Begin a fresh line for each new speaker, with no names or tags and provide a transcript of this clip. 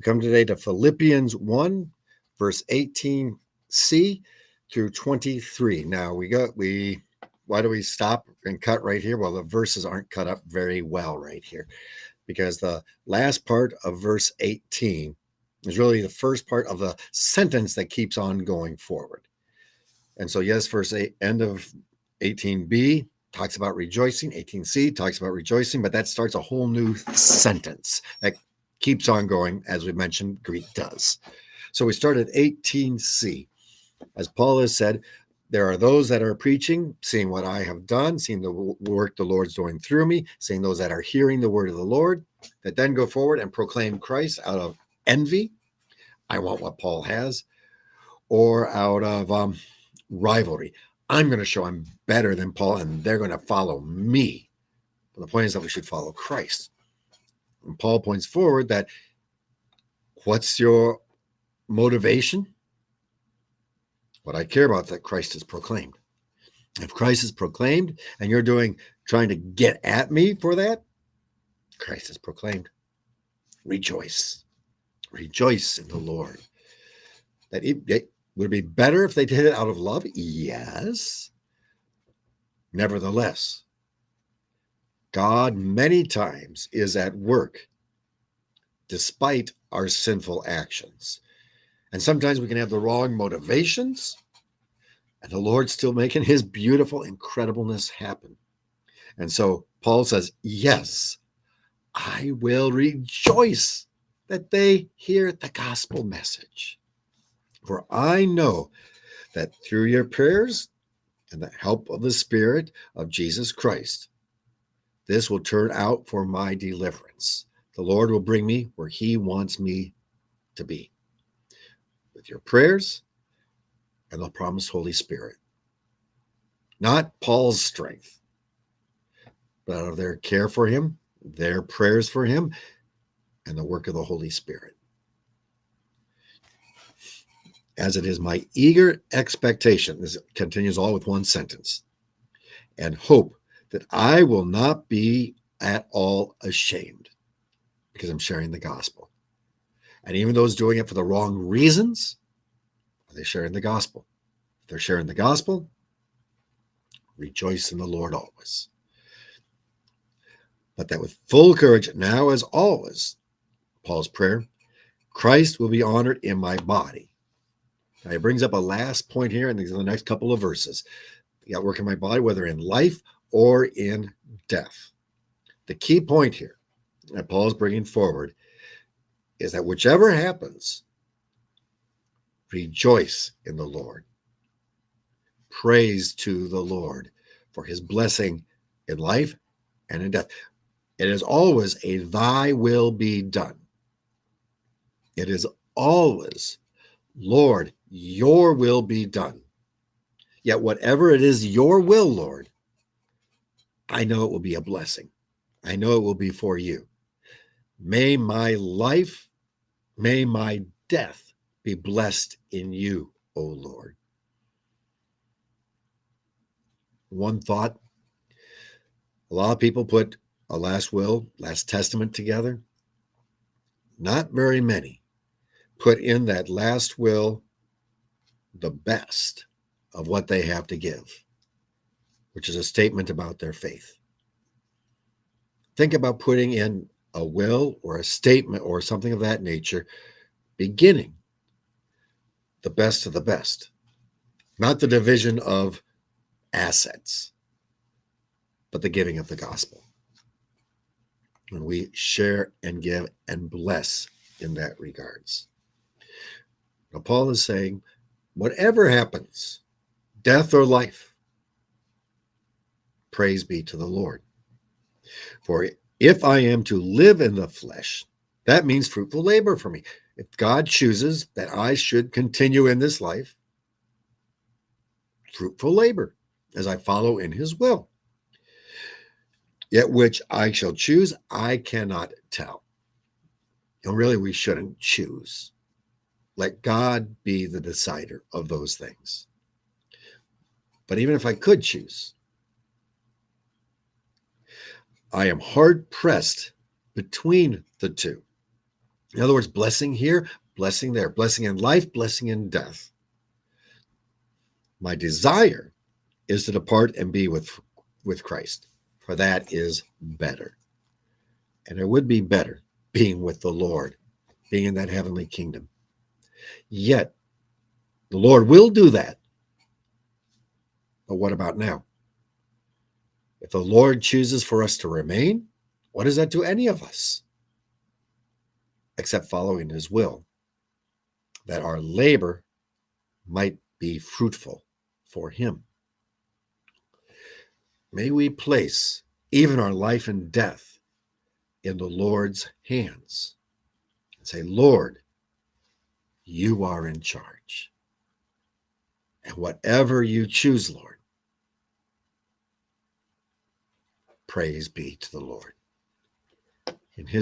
We come today to Philippians 1, verse 18c through 23. Now why do we stop and cut right here? Well, the verses aren't cut up very well right here, because the last part of verse 18 is really the first part of the sentence that keeps on going forward. And so, yes, verse 8, end of 18b talks about rejoicing. 18c talks about rejoicing, but that starts a whole new sentence that keeps on going, as we mentioned, Greek does. So we start at 18c. As Paul has said, there are those that are preaching, seeing what I have done, seeing the work the Lord's doing through me, seeing those that are hearing the word of the Lord, that then go forward and proclaim Christ out of envy. I want what Paul has. Or out of rivalry. I'm going to show I'm better than Paul, and they're going to follow me. But the point is that we should follow Christ. And Paul points forward that what's your motivation? What I care about is that Christ is proclaimed. If Christ is proclaimed and you're trying to get at me for that, Christ is proclaimed. Rejoice. Rejoice in the Lord. That it would be better if they did it out of love? Yes. Nevertheless, God many times is at work despite our sinful actions. And sometimes we can have the wrong motivations, and the Lord's still making his beautiful incredibleness happen. And so Paul says, yes, I will rejoice that they hear the gospel message. For I know that through your prayers and the help of the Spirit of Jesus Christ, this will turn out for my deliverance. The Lord will bring me where he wants me to be. With your prayers and the promised Holy Spirit. Not Paul's strength, but out of their care for him, their prayers for him, and the work of the Holy Spirit. As it is my eager expectation, this continues all with one sentence, and hope that I will not be at all ashamed because I'm sharing the gospel. And even those doing it for the wrong reasons, are they sharing the gospel? If they're sharing the gospel, rejoice in the Lord always. But that with full courage, now as always, Paul's prayer, Christ will be honored in my body. Now he brings up a last point here, and these are the next couple of verses. You got work in my body, whether in life or in death. The key point here that Paul is bringing forward is that whichever happens, rejoice in the Lord. Praise to the Lord for his blessing in life and in death. It is always a thy will be done. It is always, Lord, your will be done. Yet whatever it is your will, Lord, I know it will be a blessing. I know it will be for you. May my life, may my death be blessed in you, O Lord. One thought, a lot of people put a last will, last testament together. Not very many put in that last will the best of what they have to give, which is a statement about their faith. Think about putting in a will or a statement or something of that nature, beginning the best of the best, not the division of assets, but the giving of the gospel. When we share and give and bless in that regards. Now, Paul is saying, whatever happens, death or life, praise be to the Lord. For if I am to live in the flesh, that means fruitful labor for me. If God chooses that I should continue in this life, fruitful labor as I follow in his will. Yet which I shall choose, I cannot tell. And really, we shouldn't choose. Let God be the decider of those things. But even if I could choose, I am hard pressed between the two. In other words, blessing here, blessing there, blessing in life, blessing in death. My desire is to depart and be with Christ, for that is better. And it would be better being with the Lord, being in that heavenly kingdom. Yet, the Lord will do that. But what about now? If the Lord chooses for us to remain, what does that do any of us? Except following his will, that our labor might be fruitful for him. May we place even our life and death in the Lord's hands and say, Lord, you are in charge. And whatever you choose, Lord, praise be to the Lord. In his